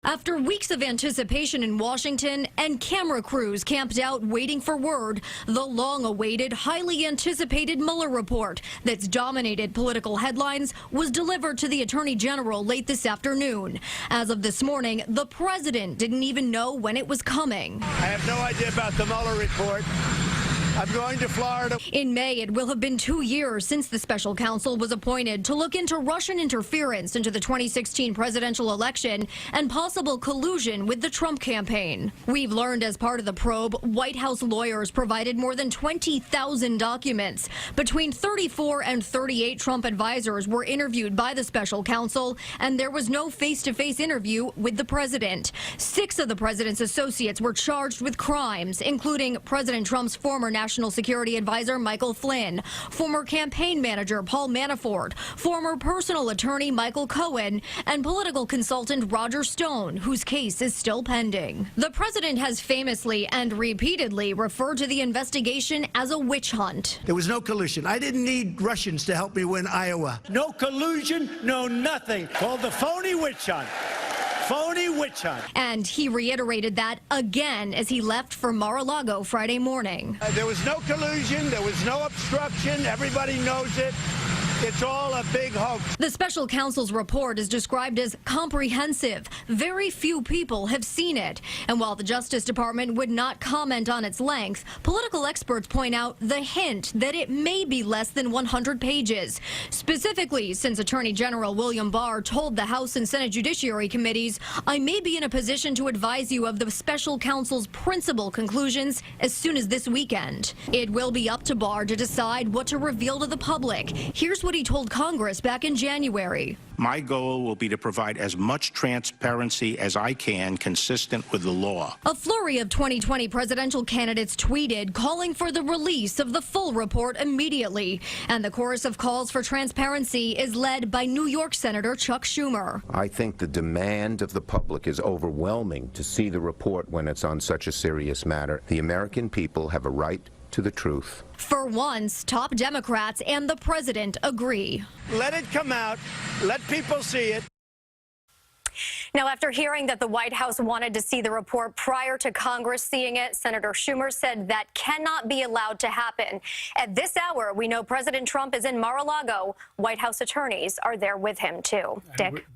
After weeks of anticipation in Washington and camera crews camped out waiting for word, the long-awaited, highly anticipated Mueller report that's dominated political headlines was delivered to the Attorney General late this afternoon. As of this morning, the president didn't even know when it was coming. I have no idea about the Mueller report. I'm going to Florida. In May, it will have been 2 years since the special counsel was appointed to look into Russian interference into the 2016 presidential election and possible collusion with the Trump campaign. We've learned as part of the probe, White House lawyers provided more than 20,000 documents. Between 34 and 38 Trump advisors were interviewed by the special counsel, and there was no face-to-face interview with the president. 6 of the president's associates were charged with crimes, including President Trump's former National Security Advisor Michael Flynn, former campaign manager Paul Manafort, former personal attorney Michael Cohen, and political consultant Roger Stone, whose case is still pending. The president has famously and repeatedly referred to the investigation as a witch hunt. There was no collusion. I didn't need Russians to help me win Iowa. No collusion, no nothing. Called the phony witch hunt. Phony witch hunt. And he reiterated that again as he left for Mar-a-Lago Friday morning. There was no collusion. There was no obstruction. Everybody knows it. It's all a big hoax. The special counsel's report is described as comprehensive. Very few people have seen it. And while the Justice Department would not comment on its length, political experts point out the hint that it may be less than 100 pages. Specifically, since Attorney General William Barr told the House and Senate Judiciary Committees, I may be in a position to advise you of the special counsel's principal conclusions as soon as this weekend. It will be up to Barr to decide what to reveal to the public. Here's what he told Congress back in January. My goal will be to provide as much transparency as I can consistent with the law. A flurry of 2020 presidential candidates tweeted calling for the release of the full report immediately. And the chorus of calls for transparency is led by New York Senator Chuck Schumer. I think the demand of the public is overwhelming to see the report when it's on such a serious matter. The American people have a right to the truth. For once, top Democrats and the president agree. Let it come out. Let people see it. Now, after hearing that the White House wanted to see the report prior to Congress seeing it, Senator Schumer said that cannot be allowed to happen. At this hour, we know President Trump is in Mar-a-Lago. White House attorneys are there with him, too. Dick?